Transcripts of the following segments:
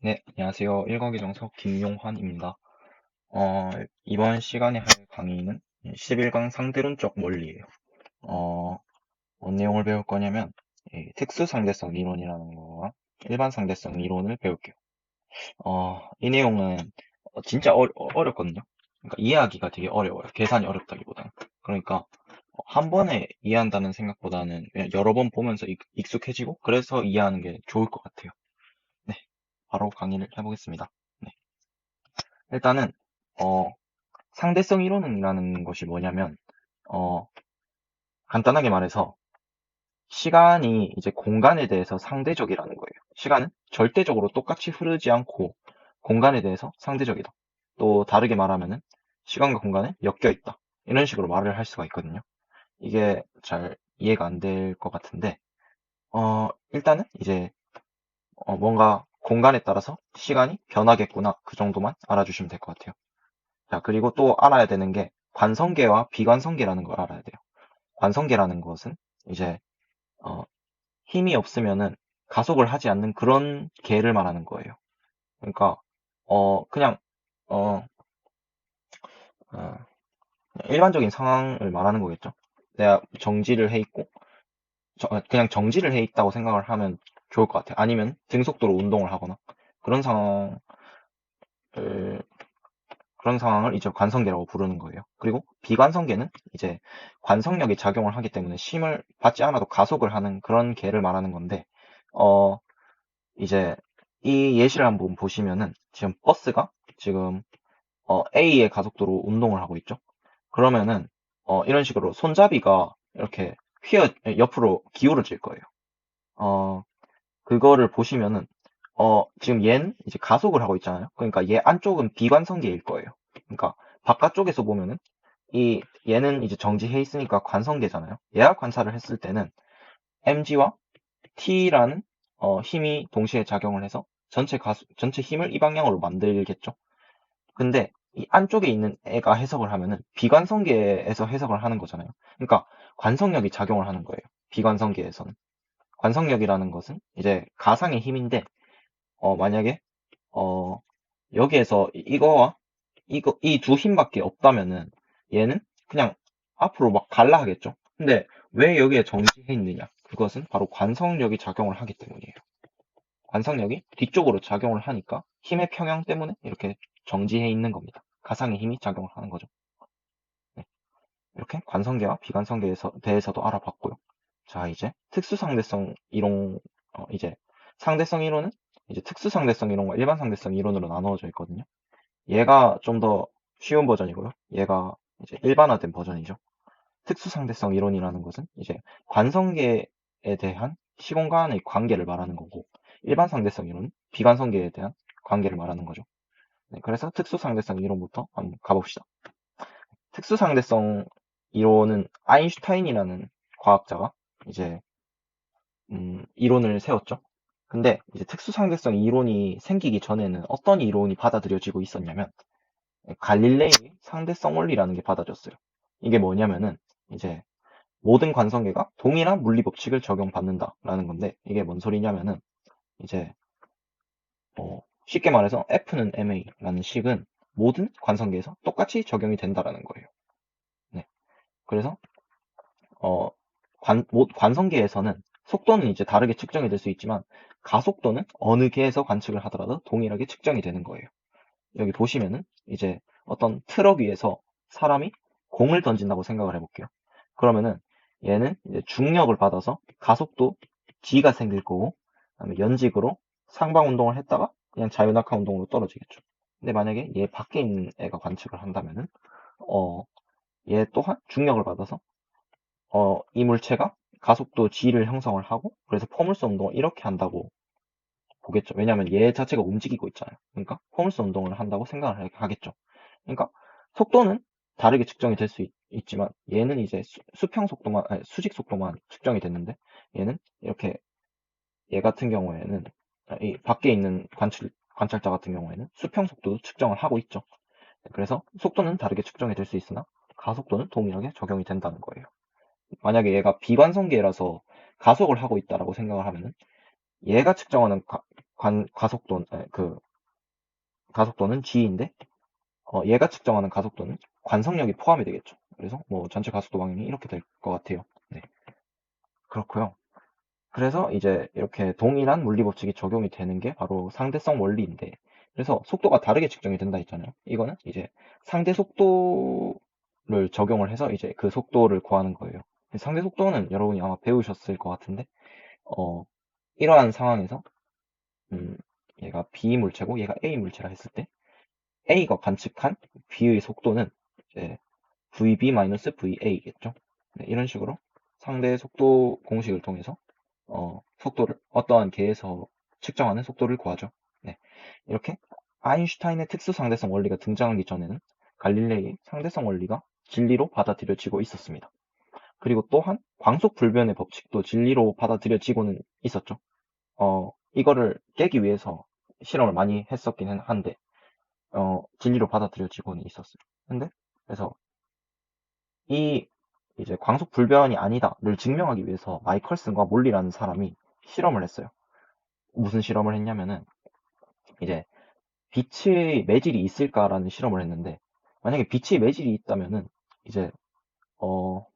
네, 안녕하세요. 일거기 정석 김용환입니다. 이번 시간에 할 강의는 11강 상대론적 원리예요. 어, 뭔 내용을 배울 거냐면 특수상대성 이론이라는 거와 일반 상대성 이론을 배울게요. 이 내용은 진짜 어렵거든요. 그러니까 이해하기가 되게 어려워요. 계산이 어렵다기보다는. 그러니까 한 번에 이해한다는 생각보다는 그냥 여러 번 보면서 익숙해지고 그래서 이해하는 게 좋을 것 같아요. 네, 바로 강의를 해보겠습니다. 네. 일단은 어, 상대성 이론이라는 것이 뭐냐면 어, 간단하게 말해서 시간이 이제 공간에 대해서 상대적이라는 거예요. 시간은 절대적으로 똑같이 흐르지 않고 공간에 대해서 상대적이다. 또 다르게 말하면은 시간과 공간에 엮여 있다. 이런 식으로 말을 할 수가 있거든요. 이게 잘 이해가 안 될 것 같은데 일단은 이제 뭔가 공간에 따라서 시간이 변하겠구나. 그 정도만 알아주시면 될 것 같아요. 자, 그리고 또 알아야 되는 게 관성계와 비관성계라는 걸 알아야 돼요. 관성계라는 것은 이제 어, 힘이 없으면은 가속을 하지 않는 그런 계를 말하는 거예요. 그러니까 그냥 어, 어, 일반적인 상황을 말하는 거겠죠. 내가 정지를 해 있고 그냥 정지를 해 있다고 생각을 하면 좋을 것 같아요. 아니면 등속도로 운동을 하거나 그런 상황을 그런 상황을 이제 관성계라고 부르는 거예요. 그리고 비관성계는 이제 관성력이 작용을 하기 때문에 힘을 받지 않아도 가속을 하는 그런 계를 말하는 건데, 어, 이제 이 예시를 한번 보시면은 지금 버스가 지금 A의 가속도로 운동을 하고 있죠. 그러면은 이런 식으로 손잡이가 이렇게 옆으로 기울어질 거예요. 어, 그거를 보시면은 지금 얘는 이제 가속을 하고 있잖아요. 그러니까 얘 안쪽은 비관성계일 거예요. 그러니까 바깥쪽에서 보면은 얘는 이제 정지해 있으니까 관성계잖아요. 얘와 관찰을 했을 때는 mg와 t라는 힘이 동시에 작용을 해서 전체 힘을 이 방향으로 만들겠죠. 근데 이 안쪽에 있는 애가 해석을 하면은 비관성계에서 해석을 하는 거잖아요. 그러니까 관성력이 작용을 하는 거예요. 비관성계에서는. 관성력이라는 것은 이제 가상의 힘인데 만약에 어, 여기에서 이거와 이 두 힘밖에 없다면은 얘는 그냥 앞으로 막 갈라 하겠죠. 근데 왜 여기에 정지해 있느냐? 그것은 바로 관성력이 작용을 하기 때문이에요. 관성력이 뒤쪽으로 작용을 하니까 힘의 평형 때문에 이렇게 정지해 있는 겁니다. 가상의 힘이 작용을 하는 거죠. 네, 이렇게 관성계와 비관성계에 대해서도 알아봤고요. 자, 이제 특수상대성 이론, 이제 상대성 이론은 이제 특수상대성 이론과 일반상대성 이론으로 나누어져 있거든요. 얘가 좀 더 쉬운 버전이고요. 얘가 이제 일반화된 버전이죠. 특수상대성 이론이라는 것은 이제 관성계에 대한 시공간의 관계를 말하는 거고, 일반상대성 이론은 비관성계에 대한 관계를 말하는 거죠. 네, 그래서 특수상대성 이론부터 한번 가봅시다. 특수상대성 이론은 아인슈타인이라는 과학자가 이제 이론을 세웠죠. 근데 이제 특수상대성 이론이 생기기 전에는 어떤 이론이 받아들여지고 있었냐면 갈릴레이의 상대성 원리라는 게 받아졌어요. 이게 뭐냐면은 이제 모든 관성계가 동일한 물리 법칙을 적용받는다라는 건데 이게 뭔 소리냐면은 이제 쉽게 말해서 F는 ma라는 식은 모든 관성계에서 똑같이 적용이 된다라는 거예요. 네. 그래서 어, 관성계에서는 속도는 이제 다르게 측정이 될 수 있지만 가속도는 어느 계에서 관측을 하더라도 동일하게 측정이 되는 거예요. 여기 보시면은 이제 어떤 트럭 위에서 사람이 공을 던진다고 생각을 해볼게요. 그러면은 얘는 이제 중력을 받아서 가속도 G가 생길 거고, 그다음에 연직으로 상방 운동을 했다가 그냥 자유낙하 운동으로 떨어지겠죠. 근데 만약에 얘 밖에 있는 애가 관측을 한다면은 어, 얘 또한 중력을 받아서 이 물체가 가속도 G를 형성을 하고 그래서 포물선 운동을 이렇게 한다고 보겠죠. 왜냐하면 얘 자체가 움직이고 있잖아요. 그러니까 포물선 운동을 한다고 생각을 하겠죠. 그러니까 속도는 다르게 측정이 될 수 있지만 얘는 이제 수평 속도만 아니, 수직 속도만 측정이 됐는데 얘는 이렇게 얘 같은 경우에는 이 밖에 있는 관찰자 같은 경우에는 수평 속도도 측정을 하고 있죠. 그래서 속도는 다르게 측정이 될 수 있으나 가속도는 동일하게 적용이 된다는 거예요. 만약에 얘가 비관성계라서 가속을 하고 있다라고 생각을 하면은 얘가 측정하는 가속도는 g인데, 얘가 측정하는 가속도는 관성력이 포함이 되겠죠. 그래서 뭐 전체 가속도 방향이 이렇게 될 것 같아요. 네, 그렇고요. 그래서 이제 이렇게 동일한 물리 법칙이 적용이 되는 게 바로 상대성 원리인데, 그래서 속도가 다르게 측정이 된다 했잖아요. 이거는 이제 상대 속도를 적용을 해서 이제 그 속도를 구하는 거예요. 상대 속도는 여러분이 아마 배우셨을 것 같은데, 어, 이러한 상황에서 음, 얘가 B 물체고 얘가 A 물체라 했을 때 A가 관측한 B의 속도는 이제 VB-VA겠죠. 네, 이런 식으로 상대 속도 공식을 통해서 속도를 어떠한 계에서 측정하는 속도를 구하죠. 네, 이렇게 아인슈타인의 특수 상대성 원리가 등장하기 전에는 갈릴레이의 상대성 원리가 진리로 받아들여지고 있었습니다. 그리고 또한 광속 불변의 법칙도 진리로 받아들여지고는 있었죠. 이거를 깨기 위해서 실험을 많이 했었긴 한데, 진리로 받아들여지고는 있었어요. 근데, 그래서 이 이제 광속 불변이 아니다를 증명하기 위해서 마이컬슨과 몰리라는 사람이 실험을 했어요. 무슨 실험을 했냐면은, 이제 빛의 매질이 있을까라는 실험을 했는데, 만약에 빛의 매질이 있다면은, 이제, 어,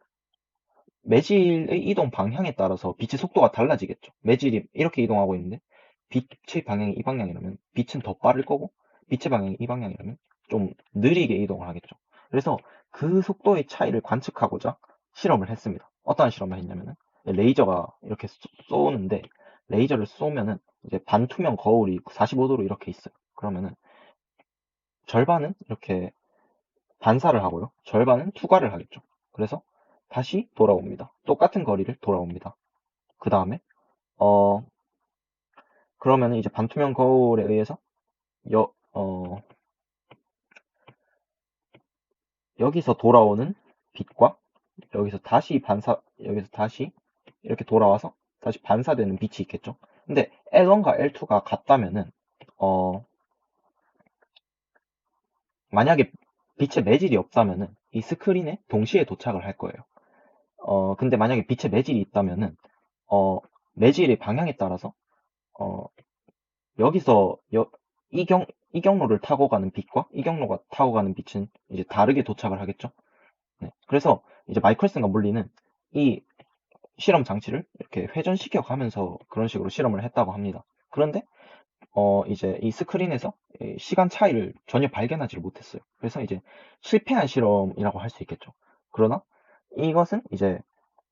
매질의 이동 방향에 따라서 빛의 속도가 달라지겠죠. 매질이 이렇게 이동하고 있는데 빛의 방향이 이 방향이라면 빛은 더 빠를 거고 빛의 방향이 이 방향이라면 좀 느리게 이동을 하겠죠. 그래서 그 속도의 차이를 관측하고자 실험을 했습니다. 어떠한 실험을 했냐면은 레이저가 이렇게 쏘는데 레이저를 쏘면은 이제 반투명 거울이 45도로 이렇게 있어요. 그러면은 절반은 이렇게 반사를 하고요. 절반은 투과를 하겠죠. 그래서 다시 돌아옵니다. 똑같은 거리를 돌아옵니다. 그 다음에 어 그러면 이제 반투명 거울에 의해서 여, 어, 여기서 돌아오는 빛과 여기서 다시 이렇게 돌아와서 다시 반사되는 빛이 있겠죠. 근데 L1과 L2가 같다면은 어 만약에 빛의 매질이 없다면은 이 스크린에 동시에 도착을 할 거예요. 근데 만약에 빛의 매질이 있다면은 어 매질의 방향에 따라서 어 여기서 이 경로를 타고 가는 빛과 이 경로가 타고 가는 빛은 이제 다르게 도착을 하겠죠. 네. 그래서 이제 마이클슨과 물리는 이 실험 장치를 이렇게 회전시켜 가면서 그런 식으로 실험을 했다고 합니다. 그런데 이제 이 스크린에서 이 시간 차이를 전혀 발견하지를 못했어요. 그래서 이제 실패한 실험이라고 할 수 있겠죠. 그러나 이것은 이제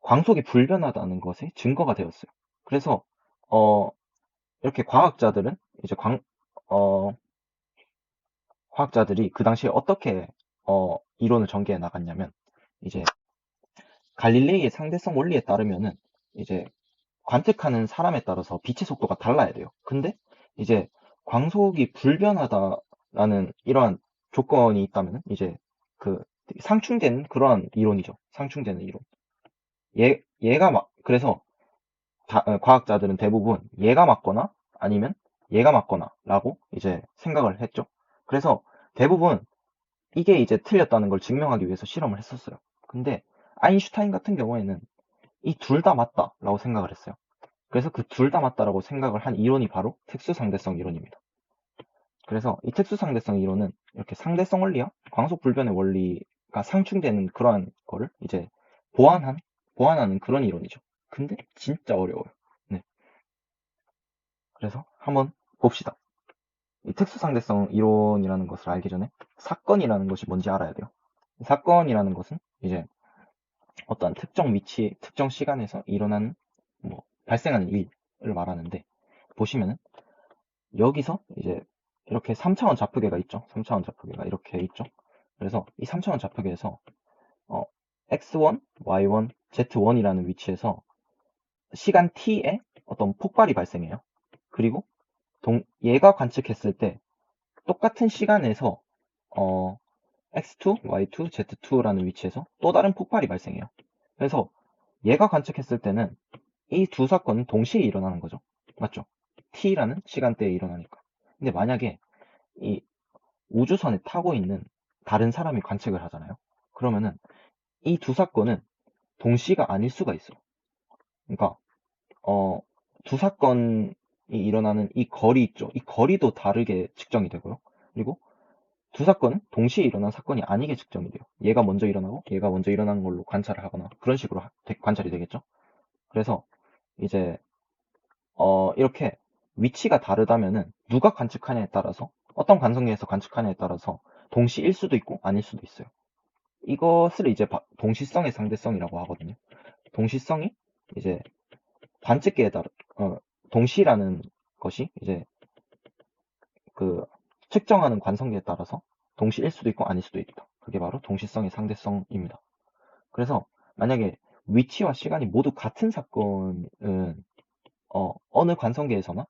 광속이 불변하다는 것의 증거가 되었어요. 그래서 어, 이렇게 이제 어, 과학자들이 그 당시에 어떻게 이론을 전개해 나갔냐면 이제 갈릴레이의 상대성 원리에 따르면은 이제 관측하는 사람에 따라서 빛의 속도가 달라야 돼요. 근데 이제 광속이 불변하다라는 이러한 조건이 있다면 이제 그 상충되는 그러한 이론이죠. 상충되는 이론. 그래서 과학자들은 대부분 얘가 맞거나 아니면 얘가 맞거나라고 이제 생각을 했죠. 그래서 대부분 이게 이제 틀렸다는 걸 증명하기 위해서 실험을 했었어요. 근데 아인슈타인 같은 경우에는 이 둘 다 맞다라고 생각을 했어요. 그래서 그 둘 다 맞다라고 생각을 한 이론이 바로 특수상대성 이론입니다. 그래서 이 특수상대성 이론은 이렇게 상대성 원리와 광속불변의 원리가 상충되는 그러한 거를 이제 보완한, 보완하는 그런 이론이죠. 근데 진짜 어려워요. 네. 그래서 한번 봅시다. 이 특수상대성 이론이라는 것을 알기 전에 사건이라는 것이 뭔지 알아야 돼요. 사건이라는 것은 이제 어떤 특정 위치, 특정 시간에서 일어나는, 발생하는 일을 말하는데, 보시면은, 여기서 이제 이렇게 3차원 좌표계가 있죠. 3차원 좌표계가 이렇게 있죠. 그래서 이 3차원 좌표계에서, 어, x1, y1, z1이라는 위치에서 시간 t에 어떤 폭발이 발생해요. 그리고 얘가 관측했을 때 똑같은 시간에서, x2, y2, z2라는 위치에서 또 다른 폭발이 발생해요. 그래서 얘가 관측했을 때는 이 두 사건은 동시에 일어나는 거죠. 맞죠? t라는 시간대에 일어나니까. 근데 만약에 이 우주선에 타고 있는 다른 사람이 관측을 하잖아요. 그러면은 이 두 사건은 동시가 아닐 수가 있어. 그러니까 두 사건이 일어나는 이 거리 있죠. 이 거리도 다르게 측정이 되고요. 그리고 두 사건은 동시에 일어난 사건이 아니게 측정이 돼요. 얘가 먼저 일어나고 얘가 먼저 일어난 걸로 관찰을 하거나 그런 식으로 관찰이 되겠죠. 그래서 이제 이렇게 위치가 다르다면은 누가 관측하냐에 따라서 어떤 관성계에서 관측하냐에 따라서 동시일 수도 있고 아닐 수도 있어요. 이것을 이제 동시성의 상대성이라고 하거든요. 동시성이 이제 관측계에 따라 동시라는 것이 이제 그 측정하는 관성계에 따라서 동시일 수도 있고 아닐 수도 있다. 그게 바로 동시성의 상대성입니다. 그래서 만약에 위치와 시간이 모두 같은 사건은 어느 관성계에서나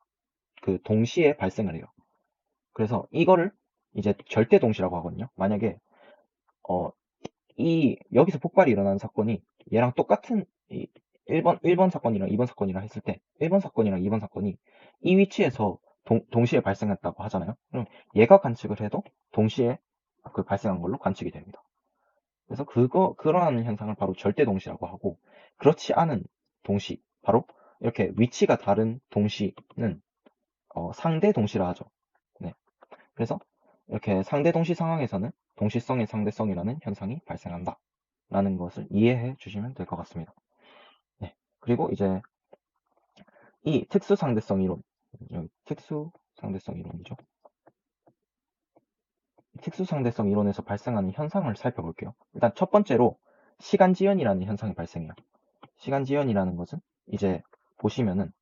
그 동시에 발생을 해요. 그래서 이거를 이제 절대 동시라고 하거든요. 만약에 어, 여기서 폭발이 일어나는 사건이 얘랑 똑같은 1번 사건이랑 2번 사건이랑 했을 때 1번 사건이랑 2번 사건이 이 위치에서 동시에 발생했다고 하잖아요. 그럼 얘가 관측을 해도 동시에 그 발생한 걸로 관측이 됩니다. 그래서 그러한 현상을 바로 절대 동시라고 하고, 그렇지 않은 동시, 바로 이렇게 위치가 다른 동시는 상대 동시라 하죠. 네. 그래서 이렇게 상대 동시 상황에서는 동시성의 상대성이라는 현상이 발생한다. 라는 것을 이해해 주시면 될 것 같습니다. 네. 그리고 이제 이 특수상대성 이론, 여기 특수상대성 이론이죠. 특수상대성 이론에서 발생하는 현상을 살펴볼게요. 일단 첫 번째로 시간지연이라는 현상이 발생해요. 시간지연이라는 것은 이제 보시면은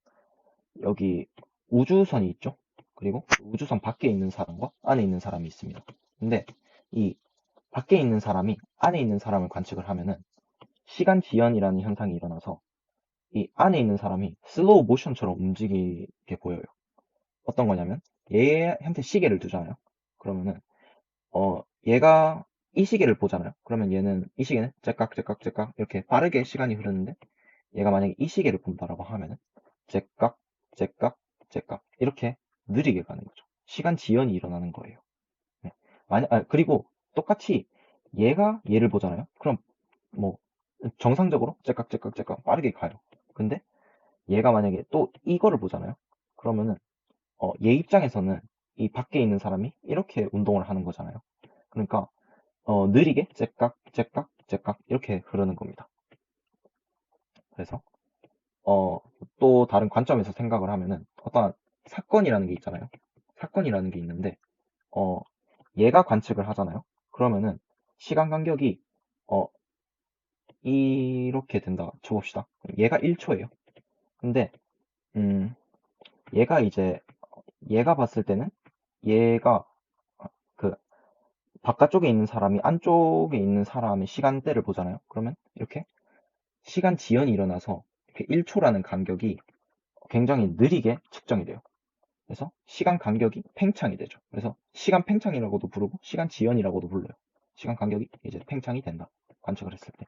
여기 우주선이 있죠. 그리고 우주선 밖에 있는 사람과 안에 있는 사람이 있습니다. 근데 이 밖에 있는 사람이 안에 있는 사람을 관측을 하면은 시간지연이라는 현상이 일어나서 이 안에 있는 사람이 슬로우 모션처럼 움직이게 보여요. 어떤 거냐면 얘한테 시계를 두잖아요. 그러면은 얘가 이 시계를 보잖아요. 그러면 얘는 이 시계는 째깍째깍째깍 이렇게 빠르게 시간이 흐르는데 얘가 만약에 이 시계를 본다라고 하면은 째깍 째깍 째깍 이렇게 느리게 가는 거죠. 시간 지연이 일어나는 거예요. 네. 그리고 똑같이 얘가 얘를 보잖아요. 그럼 뭐 정상적으로 째깍째깍 째깍 빠르게 가요. 근데 얘가 만약에 또 이거를 보잖아요. 그러면은 얘 입장에서는 이 밖에 있는 사람이 이렇게 운동을 하는 거잖아요. 그러니까 느리게 째깍 째깍 째깍 이렇게 흐르는 겁니다. 그래서 또 다른 관점에서 생각을 하면은 어떤 사건이라는 게 있잖아요. 사건이라는 게 있는데 얘가 관측을 하잖아요. 그러면은 시간 간격이 어, 이렇게 된다 쳐봅시다. 얘가 1초예요. 근데 얘가 이제 얘가 봤을 때는 얘가 그 바깥쪽에 있는 사람이 안쪽에 있는 사람의 시간대를 보잖아요. 그러면 이렇게 시간 지연이 일어나서 이렇게 1초라는 간격이 굉장히 느리게 측정이 돼요. 그래서 시간 간격이 팽창이 되죠. 그래서 시간 팽창이라고도 부르고 시간 지연이라고도 불러요. 시간 간격이 이제 팽창이 된다. 관측을 했을 때.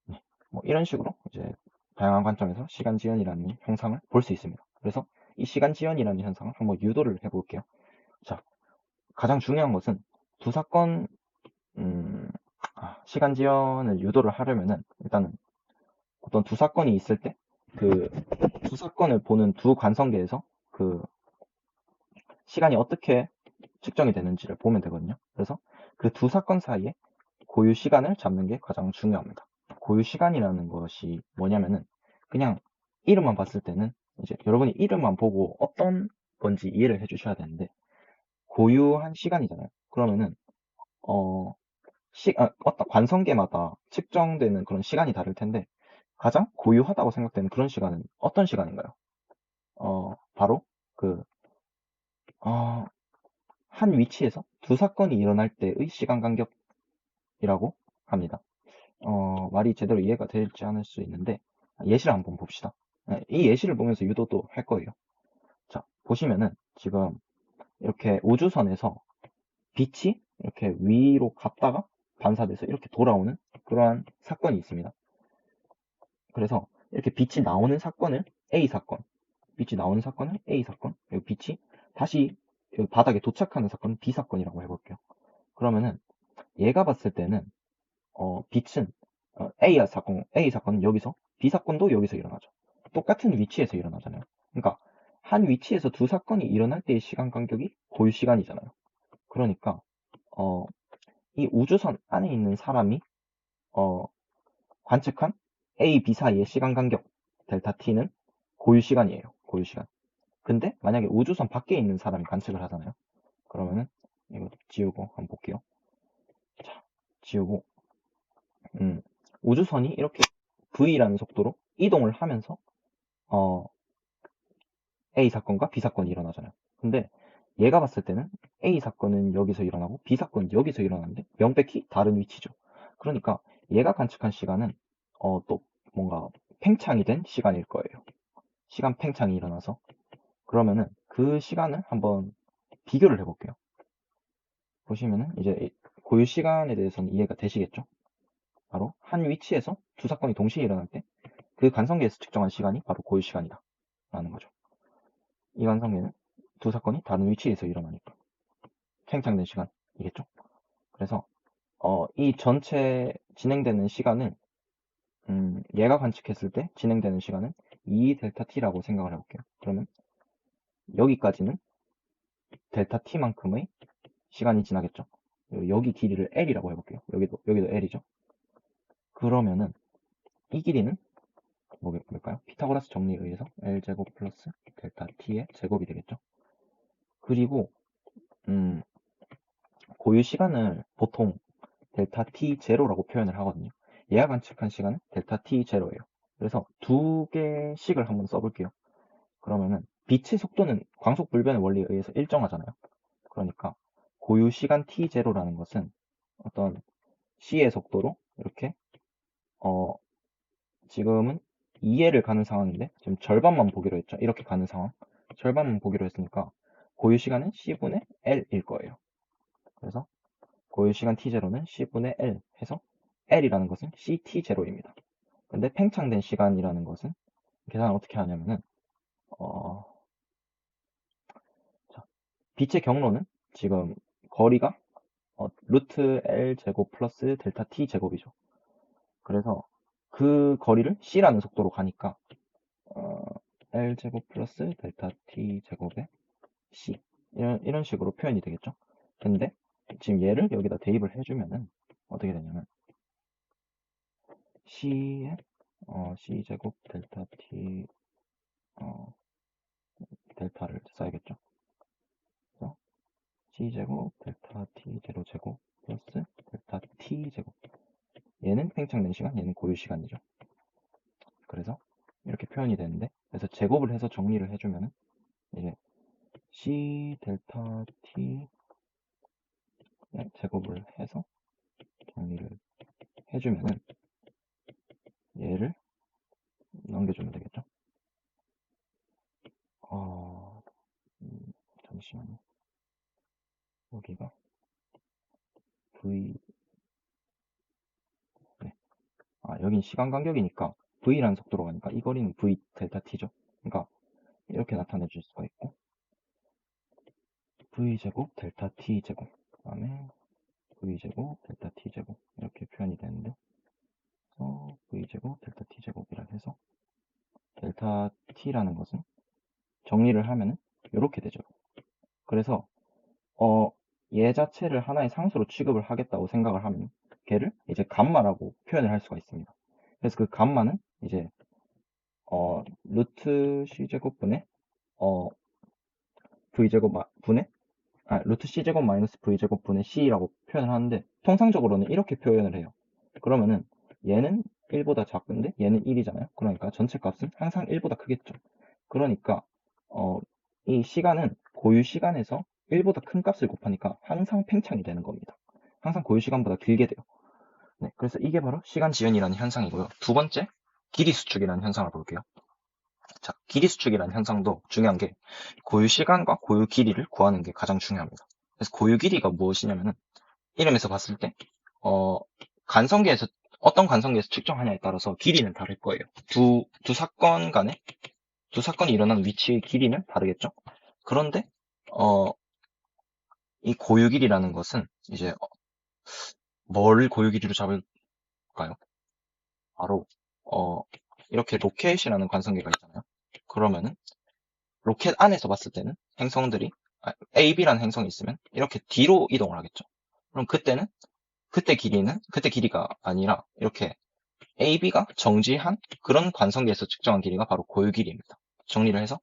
네. 뭐 이런 식으로 이제 다양한 관점에서 시간 지연이라는 현상을 볼 수 있습니다. 그래서 이 시간 지연이라는 현상을 한번 유도를 해볼게요. 자, 가장 중요한 것은 두 사건 시간 지연을 유도를 하려면은 일단은 어떤 두 사건이 있을 때 그 두 사건을 보는 두 관성계에서 그 시간이 어떻게 측정이 되는지를 보면 되거든요. 그래서 그 두 사건 사이에 고유 시간을 잡는 게 가장 중요합니다. 고유 시간이라는 것이 뭐냐면은 그냥 이름만 봤을 때는 이제 여러분이 이름만 보고 어떤 건지 이해를 해주셔야 되는데 고유한 시간이잖아요. 그러면은 어, 어떤 관성계마다 측정되는 그런 시간이 다를 텐데 가장 고유하다고 생각되는 그런 시간은 어떤 시간인가요? 바로 그 어, 한 위치에서 두 사건이 일어날 때의 시간 간격이라고 합니다. 말이 제대로 이해가 될지 않을 수 있는데 예시를 한번 봅시다. 네, 이 예시를 보면서 유도도 할 거예요. 자, 보시면은 지금 이렇게 우주선에서 빛이 이렇게 위로 갔다가 반사돼서 이렇게 돌아오는 그러한 사건이 있습니다. 그래서 이렇게 빛이 나오는 사건을 A 사건, 빛이 나오는 사건을 A 사건, 그리고 빛이 다시 바닥에 도착하는 사건은 B 사건이라고 해볼게요. 그러면은 얘가 봤을 때는 빛은 A 사건은 여기서 B 사건도 여기서 일어나죠. 똑같은 위치에서 일어나잖아요. 그러니까 한 위치에서 두 사건이 일어날 때의 시간 간격이 고유 시간이잖아요. 그러니까 이 우주선 안에 있는 사람이 관측한 A, B 사이의 시간 간격 델타 t는 고유 시간이에요. 고유 시간. 근데 만약에 우주선 밖에 있는 사람이 관측을 하잖아요. 그러면은 이거 지우고 한번 볼게요. 자, 지우고 우주선이 이렇게 V라는 속도로 이동을 하면서 A 사건과 B 사건이 일어나잖아요. 근데 얘가 봤을 때는 A 사건은 여기서 일어나고 B 사건은 여기서 일어나는데 명백히 다른 위치죠. 그러니까 얘가 관측한 시간은 또 뭔가 팽창이 된 시간일 거예요. 시간 팽창이 일어나서 그러면은 그 시간을 한번 비교를 해볼게요. 보시면은 이제 고유 시간에 대해서는 이해가 되시겠죠? 바로 한 위치에서 두 사건이 동시에 일어날 때 그 관성계에서 측정한 시간이 바로 고유 시간이다 라는 거죠. 이 관성계는 두 사건이 다른 위치에서 일어나니까 팽창된 시간이겠죠. 그래서 이 전체 진행되는 시간은 얘가 관측했을 때 진행되는 시간은 2 델타 t라고 생각을 해볼게요. 그러면 여기까지는 델타 t만큼의 시간이 지나겠죠. 여기 길이를 L이라고 해볼게요. 여기도 L이죠. 그러면은 이 길이는 뭘까요? 피타고라스 정리에 의해서 L제곱 플러스 델타 t의 제곱이 되겠죠. 그리고 고유 시간을 보통 델타 t 제로라고 표현을 하거든요. 얘가 관측한 시간은 델타 t 제로예요. 그래서 두 개씩을 한번 써볼게요. 그러면은 빛의 속도는 광속 불변의 원리에 의해서 일정하잖아요. 그러니까 고유 시간 t 제로라는 것은 어떤 c의 속도로 이렇게 지금은 2L을 가는 상황인데 지금 절반만 보기로 했죠. 이렇게 가는 상황. 절반만 보기로 했으니까 고유 시간은 C분의 L일 거예요. 그래서 고유 시간 T0는 C분의 L 해서 L이라는 것은 CT0입니다. 근데 팽창된 시간이라는 것은 계산을 어떻게 하냐면은 자, 빛의 경로는 지금 거리가 루트 L 제곱 플러스 델타 T 제곱이죠. 그래서 그 거리를 C라는 속도로 가니까 L제곱 플러스 델타 T제곱에 C 이런 식으로 표현이 되겠죠. 근데 지금 얘를 여기다 대입을 해주면은 어떻게 되냐면 C에 C제곱 델타 T 델타를 써야겠죠. 그래서 C제곱 델타 T 제로 제곱 플러스 델타 T 제곱 얘는 팽창된 시간, 얘는 고유 시간이죠. 그래서 이렇게 표현이 되는데 그래서 제곱을 해서 정리를 해주면은 이제 C 델타 T 제곱을 해서 정리를 해주면은 얘를 넘겨주면 되겠죠. 잠시만요. 여기가 V 네. 여긴 시간 간격이니까 V라는 속도로 가니까 이 거리는 V 델타 T죠. 그러니까 이렇게 나타내 줄 수가 있고 V제곱 델타 T제곱 그 다음에 V제곱 델타 T제곱 이렇게 표현이 되는데 V제곱 델타 T제곱이라 해서 델타 T라는 것은 정리를 하면은 이렇게 되죠. 그래서 얘 자체를 하나의 상수로 취급을 하겠다고 생각을 하면 걔를 이제 감마라고 표현을 할 수가 있습니다. 그래서 그 감마는 이제 루트 c제곱분의 v제곱 분의 루트 c제곱 마이너스 v제곱분의 c라고 표현을 하는데 통상적으로는 이렇게 표현을 해요. 그러면은 얘는 1보다 작은데 얘는 1이잖아요. 그러니까 전체 값은 항상 1보다 크겠죠. 그러니까 이 시간은 고유 시간에서 1보다 큰 값을 곱하니까 항상 팽창이 되는 겁니다. 항상 고유 시간보다 길게 돼요. 네, 그래서 이게 바로 시간 지연이라는 현상이고요. 두 번째, 길이 수축이라는 현상을 볼게요. 자, 길이 수축이라는 현상도 중요한 게 고유 시간과 고유 길이를 구하는 게 가장 중요합니다. 그래서 고유 길이가 무엇이냐면은 이름에서 봤을 때 관성계에서 어떤 관성계에서 측정하냐에 따라서 길이는 다를 거예요. 두 사건이 일어나는 위치의 길이는 다르겠죠. 그런데 이 고유 길이라는 것은 이제 뭘 고유 길이로 잡을까요? 바로 이렇게 로켓이라는 관성계가 있잖아요. 그러면은 로켓 안에서 봤을 때는 행성들이 A, B라는 행성이 있으면 이렇게 뒤로 이동을 하겠죠. 그럼 그때는 그때 길이가 아니라 이렇게 A, B가 정지한 그런 관성계에서 측정한 길이가 바로 고유 길이입니다. 정리를 해서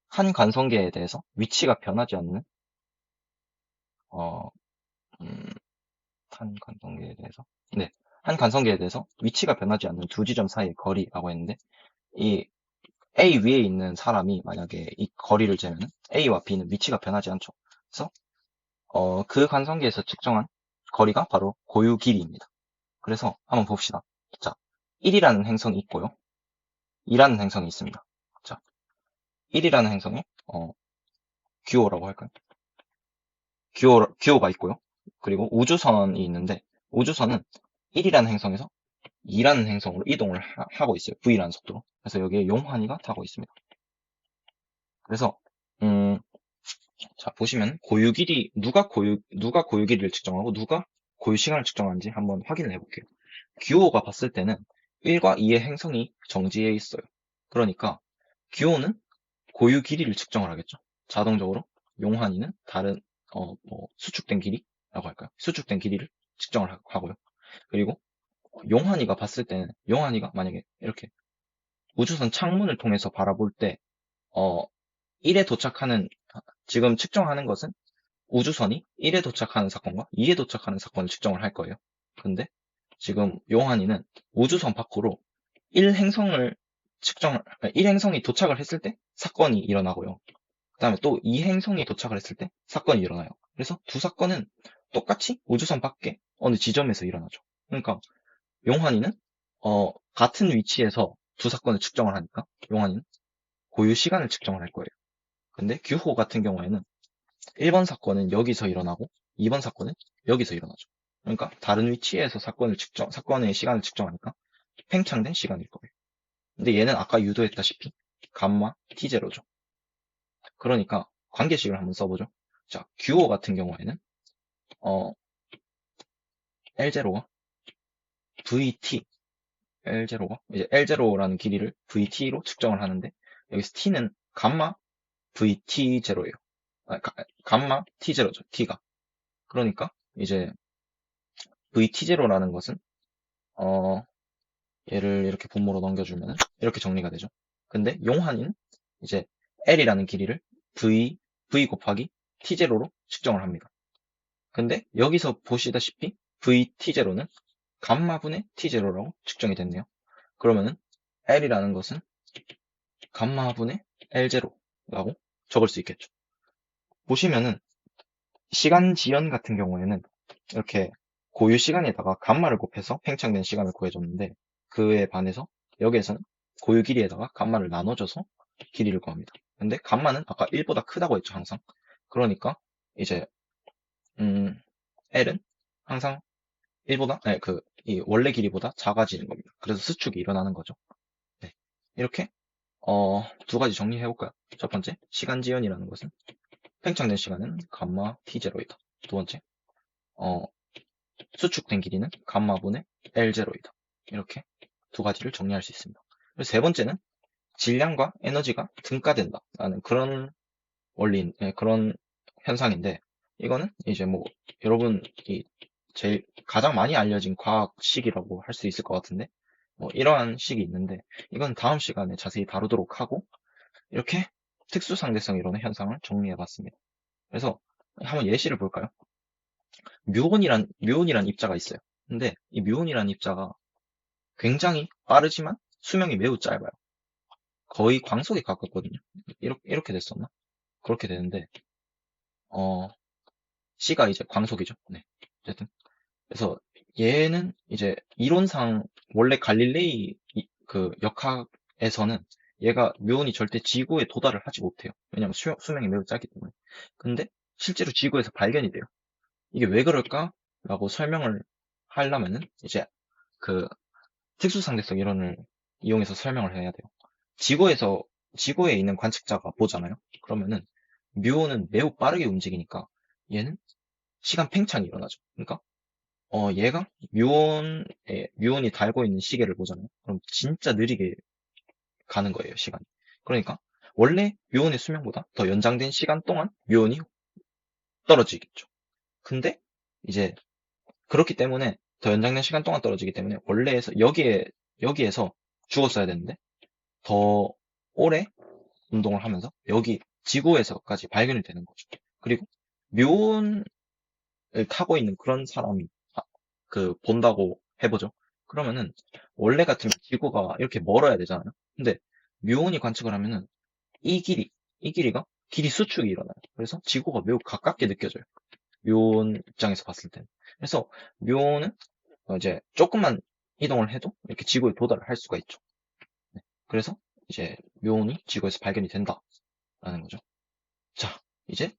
한 관성계에 대해서 위치가 변하지 않는 어, 음, 한 관성계에 대해서 네, 한 관성계에 대해서 위치가 변하지 않는 두 지점 사이의 거리라고 했는데 이 A 위에 있는 사람이 만약에 이 거리를 재면 A와 B는 위치가 변하지 않죠. 그래서 그 관성계에서 측정한 거리가 바로 고유 길이입니다. 그래서 한번 봅시다. 자, 1이라는 행성이 있고요. 2라는 행성이 있습니다. 자, 1이라는 행성에 규호라고 할까요? 규호가 있고요. 그리고 우주선이 있는데 우주선은 1이라는 행성에서 2라는 행성으로 이동을 하고 있어요. V라는 속도로. 그래서 여기에 용환이가 타고 있습니다. 그래서 자, 보시면 고유 길이 누가 고유 길이를 측정하고 누가 고유 시간을 측정하는지 한번 확인을 해볼게요. 규호가 봤을 때는 1과 2의 행성이 정지해 있어요. 그러니까 규호는 고유 길이를 측정을 하겠죠. 자동적으로 용환이는 다른 수축된 길이라고 할까요? 수축된 길이를 측정을 하고요. 그리고 용환이가 봤을 때는 용환이가 만약에 이렇게 우주선 창문을 통해서 바라볼 때 1에 도착하는 지금 측정하는 것은 우주선이 1에 도착하는 사건과 2에 도착하는 사건을 측정을 할 거예요. 근데 지금 용환이는 우주선 밖으로 1행성을 1행성이 도착을 했을 때 사건이 일어나고요. 그 다음에 또 2행성이 도착을 했을 때 사건이 일어나요. 그래서 두 사건은 똑같이 우주선 밖에 어느 지점에서 일어나죠. 그러니까 용환이는 같은 위치에서 두 사건을 측정을 하니까 용환이는 고유 시간을 측정을 할 거예요. 근데 규호 같은 경우에는 1번 사건은 여기서 일어나고 2번 사건은 여기서 일어나죠. 그러니까 다른 위치에서 사건의 시간을 측정하니까 팽창된 시간일 거예요. 근데 얘는 아까 유도했다시피 감마 T0죠. 그러니까 관계식을 한번 써보죠. 자, 규호 같은 경우에는 L0가 VT, L0가 이제 L0라는 길이를 VT로 측정을 하는데 여기서 T는 감마 VT0예요. 감마 T0죠. T가. 그러니까 이제 VT0라는 것은 얘를 이렇게 분모로 넘겨주면 이렇게 정리가 되죠. 근데 용환이는 이제 L이라는 길이를 V 곱하기 T0로 측정을 합니다. 근데 여기서 보시다시피 VT0는 감마분의 T0라고 측정이 됐네요. 그러면은 L이라는 것은 감마분의 L0라고 적을 수 있겠죠. 보시면은 시간 지연 같은 경우에는 이렇게 고유 시간에다가 감마를 곱해서 팽창된 시간을 구해줬는데 그에 반해서 여기에서는 고유 길이에다가 감마를 나눠줘서 길이를 구합니다. 근데 감마는 아까 1보다 크다고 했죠, 항상. 그러니까 이제 L은 항상 1보다 이 원래 길이보다 작아지는 겁니다. 그래서 수축이 일어나는 거죠. 네. 이렇게 두 가지 정리해 볼까요? 첫 번째, 시간 지연이라는 것은 팽창된 시간은 감마 T0이다. 두 번째, 어, 수축된 길이는 감마분의 L0이다. 이렇게 두 가지를 정리할 수 있습니다. 그리고 세 번째는 질량과 에너지가 등가된다라는 그런 그런 현상인데, 이거는 이제 뭐, 여러분이 제일 가장 많이 알려진 과학식이라고 할 수 있을 것 같은데, 뭐, 이러한 식이 있는데, 이건 다음 시간에 자세히 다루도록 하고, 이렇게 특수상대성 이론의 현상을 정리해 봤습니다. 그래서 한번 예시를 볼까요? 뮤온이란 입자가 있어요. 근데 이 뮤온이란 입자가 굉장히 빠르지만 수명이 매우 짧아요. 거의 광속에 가깝거든요. 이렇게 됐었나? 그렇게 되는데, C가 이제 광속이죠. 네. 어쨌든. 그래서 얘는 이제 이론상 원래 갈릴레이 그 역학에서는 얘가 뮤온이 절대 지구에 도달을 하지 못해요. 왜냐하면 수명이 매우 짧기 때문에. 근데 실제로 지구에서 발견이 돼요. 이게 왜 그럴까라고 설명을 하려면은 이제 그 특수상대성 이론을 이용해서 설명을 해야 돼요. 지구에 있는 관측자가 보잖아요. 그러면은 뮤온은 매우 빠르게 움직이니까 얘는 시간 팽창이 일어나죠. 그러니까 얘가 뮤온이 달고 있는 시계를 보잖아요. 그럼 진짜 느리게 가는 거예요, 시간이. 그러니까 원래 묘원의 수명보다 더 연장된 시간 동안 묘원이 떨어지겠죠. 근데 이제 그렇기 때문에 더 연장된 시간 동안 떨어지기 때문에 원래에서 여기에서 죽었어야 되는데 더 오래 운동을 하면서 여기 지구에서까지 발견이 되는 거죠. 그리고 묘원을 타고 있는 그런 사람이 본다고 해보죠. 그러면은 원래 같으면 지구가 이렇게 멀어야 되잖아요. 근데 묘원이 관측을 하면은 이 길이 이 길이가 길이 수축이 일어나요. 그래서 지구가 매우 가깝게 느껴져요. 묘원 입장에서 봤을 때는. 그래서 묘원은 이제 조금만 이동을 해도 이렇게 지구에 도달을 할 수가 있죠. 네. 그래서 이제 묘원이 지구에서 발견이 된다라는 거죠. 자, 이제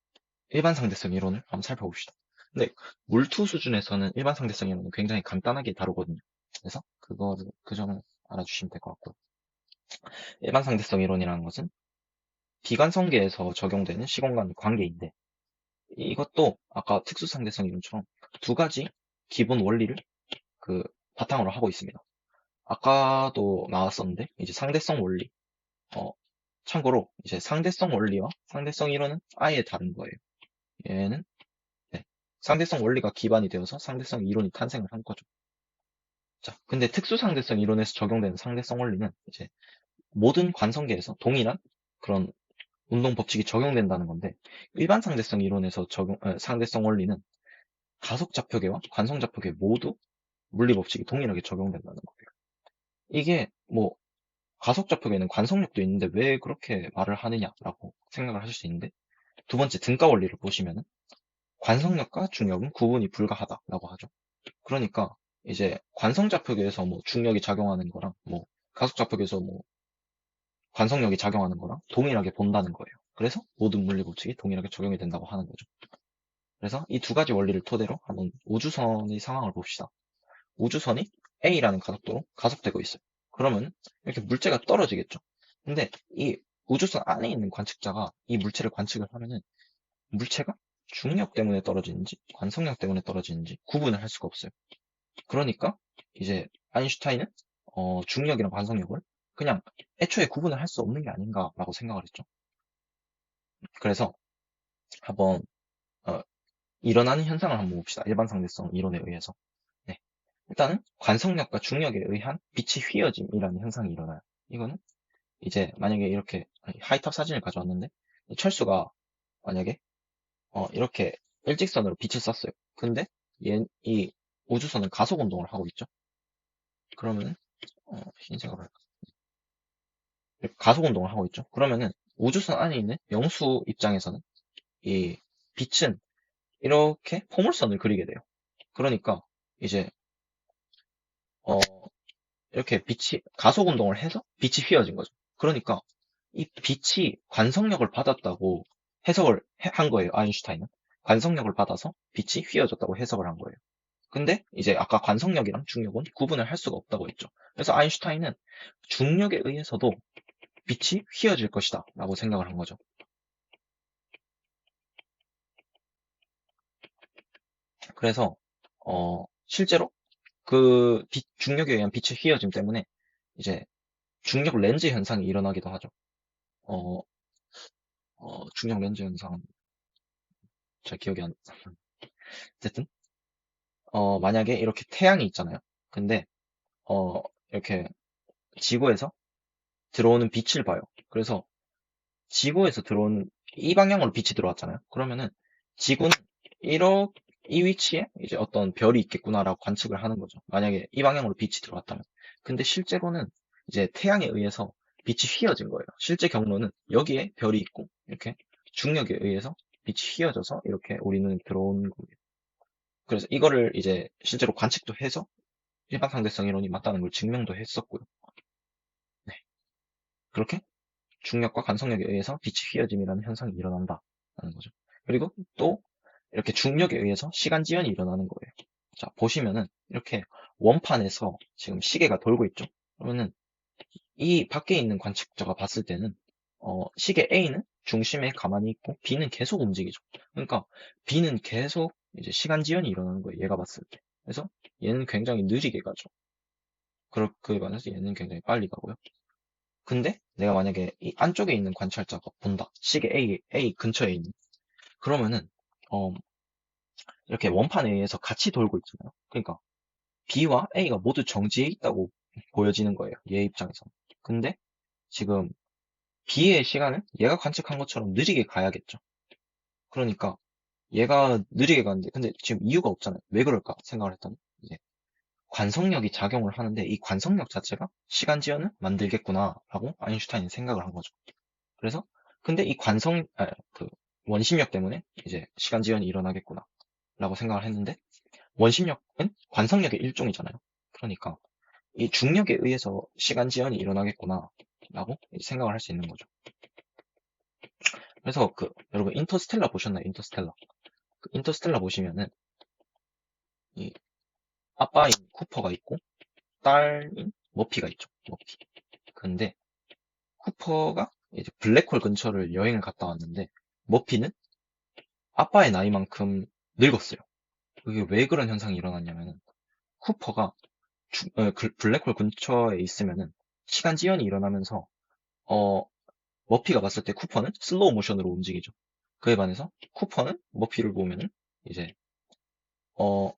일반 상대성 이론을 한번 살펴봅시다. 근데 물투 수준에서는 일반 상대성 이론은 굉장히 간단하게 다루거든요. 그래서 그 점을 알아주시면 될 것 같고요. 일반 상대성 이론이라는 것은 비관성계에서 적용되는 시공간 관계인데 이것도 아까 특수상대성 이론처럼 두 가지 기본 원리를 그 바탕으로 하고 있습니다. 아까도 나왔었는데 이제 상대성 원리. 어, 참고로 이제 상대성 원리와 상대성 이론은 아예 다른 거예요. 얘는 네, 상대성 원리가 기반이 되어서 상대성 이론이 탄생을 한 거죠. 자, 근데 특수상대성 이론에서 적용되는 상대성 원리는 이제 모든 관성계에서 동일한 그런 운동 법칙이 적용된다는 건데 일반 상대성 이론에서 상대성 원리는 가속 좌표계와 관성 좌표계 모두 물리 법칙이 동일하게 적용된다는 거예요. 이게 뭐 가속 좌표계는 관성력도 있는데 왜 그렇게 말을 하느냐라고 생각을 하실 수 있는데 두 번째 등가 원리를 보시면은 관성력과 중력은 구분이 불가하다라고 하죠. 그러니까 이제 관성 좌표계에서 뭐 중력이 작용하는 거랑 뭐 가속 좌표계에서 뭐 관성력이 작용하는 거랑 동일하게 본다는 거예요. 그래서 모든 물리 법칙이 동일하게 적용이 된다고 하는 거죠. 그래서 이 두 가지 원리를 토대로 한번 우주선의 상황을 봅시다. 우주선이 A라는 가속도로 가속되고 있어요. 그러면 이렇게 물체가 떨어지겠죠. 근데 이 우주선 안에 있는 관측자가 이 물체를 관측을 하면은 물체가 중력 때문에 떨어지는지 관성력 때문에 떨어지는지 구분을 할 수가 없어요. 그러니까 이제 아인슈타인은 중력이랑 관성력을 그냥 애초에 구분을 할 수 없는 게 아닌가라고 생각을 했죠. 그래서 한번 어, 일어나는 현상을 한번 봅시다. 일반 상대성 이론에 의해서. 네. 일단은 관성력과 중력에 의한 빛이 휘어짐이라는 현상이 일어나요. 이거는 이제 만약에 이렇게 하이탑 사진을 가져왔는데 철수가 만약에 이렇게 일직선으로 빛을 쐈어요. 근데 이 우주선은 가속 운동을 하고 있죠. 그러면 흰색으로 할까? 가속 운동을 하고 있죠. 그러면은 우주선 안에 있는 영수 입장에서는 이 빛은 이렇게 포물선을 그리게 돼요. 그러니까 이제 어, 이렇게 빛이 가속 운동을 해서 빛이 휘어진 거죠. 그러니까 이 빛이 관성력을 받았다고 해석을 한 거예요. 아인슈타인은 관성력을 받아서 빛이 휘어졌다고 해석을 한 거예요. 근데 이제 아까 관성력이랑 중력은 구분을 할 수가 없다고 했죠. 그래서 아인슈타인은 중력에 의해서도 빛이 휘어질 것이다 라고 생각을 한 거죠. 그래서 실제로 그 중력에 의한 빛의 휘어짐 때문에 이제 중력 렌즈 현상이 일어나기도 하죠. 어, 중력 렌즈 현상은 잘 기억이 안, 어쨌든, 만약에 이렇게 태양이 있잖아요. 근데, 이렇게 지구에서 들어오는 빛을 봐요. 그래서 지구에서 들어온 이 방향으로 빛이 들어왔잖아요. 그러면은 지구는 이 위치에 이제 어떤 별이 있겠구나라고 관측을 하는 거죠. 만약에 이 방향으로 빛이 들어왔다면. 근데 실제로는 이제 태양에 의해서 빛이 휘어진 거예요. 실제 경로는 여기에 별이 있고 이렇게 중력에 의해서 빛이 휘어져서 이렇게 우리 눈에 들어오는 거예요. 그래서 이거를 이제 실제로 관측도 해서 일반 상대성 이론이 맞다는 걸 증명도 했었고요. 네. 그렇게 중력과 관성력에 의해서 빛이 휘어짐이라는 현상이 일어난다는 거죠. 그리고 또 이렇게 중력에 의해서 시간 지연이 일어나는 거예요. 자, 보시면은 이렇게 원판에서 지금 시계가 돌고 있죠. 그러면은 이 밖에 있는 관측자가 봤을 때는 시계 A는 중심에 가만히 있고 B는 계속 움직이죠. 그러니까 B는 계속 이제 시간 지연이 일어나는 거예요. 얘가 봤을 때. 그래서 얘는 굉장히 느리게 가죠. 그에 반해서 얘는 굉장히 빨리 가고요. 근데 내가 만약에 이 안쪽에 있는 관찰자가 본다. 시계 A 근처에 있는. 그러면은, 어, 이렇게 원판에 의해서 같이 돌고 있잖아요. 그러니까 B와 A가 모두 정지해 있다고 보여지는 거예요. 얘 입장에서. 근데 지금 B의 시간은 얘가 관측한 것처럼 느리게 가야겠죠. 그러니까 얘가 느리게 가는데, 근데 지금 이유가 없잖아요. 왜 그럴까 생각을 했더니, 이제 관성력이 작용을 하는데 이 관성력 자체가 시간 지연을 만들겠구나라고 아인슈타인이 생각을 한 거죠. 그래서 근데 이 그 원심력 때문에 이제 시간 지연이 일어나겠구나라고 생각을 했는데 원심력은 관성력의 일종이잖아요. 그러니까 이 중력에 의해서 시간 지연이 일어나겠구나라고 생각을 할 수 있는 거죠. 그래서 그 여러분 인터스텔라 보셨나요? 인터스텔라. 그 인터스텔라 보시면은 이 아빠인 쿠퍼가 있고 딸인 머피가 있죠. 머피. 근데 쿠퍼가 이제 블랙홀 근처를 여행을 갔다 왔는데 머피는 아빠의 나이만큼 늙었어요. 그게 왜 그런 현상이 일어났냐면은 쿠퍼가 블랙홀 근처에 있으면은 시간 지연이 일어나면서 어 머피가 봤을 때 쿠퍼는 슬로우 모션으로 움직이죠. 그에 반해서 쿠퍼는 머피를 보면은 이제 어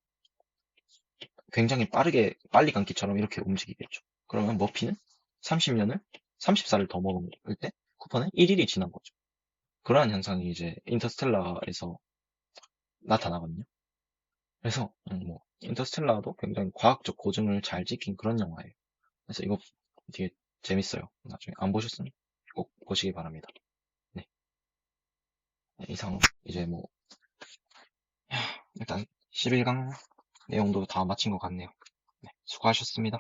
굉장히 빠르게 빨리 감기처럼 이렇게 움직이겠죠. 그러면 머피는 30년을 30살을 더 먹을 때 쿠퍼는 1일이 지난 거죠. 그러한 현상이 이제 인터스텔라에서 나타나거든요. 그래서 뭐 인터스텔라도 굉장히 과학적 고증을 잘 지킨 그런 영화예요. 그래서 이거 되게 재밌어요. 나중에 안 보셨으면 꼭 보시기 바랍니다. 네, 네, 이상 이제 뭐 일단 11강 내용도 다 마친 것 같네요. 네, 수고하셨습니다.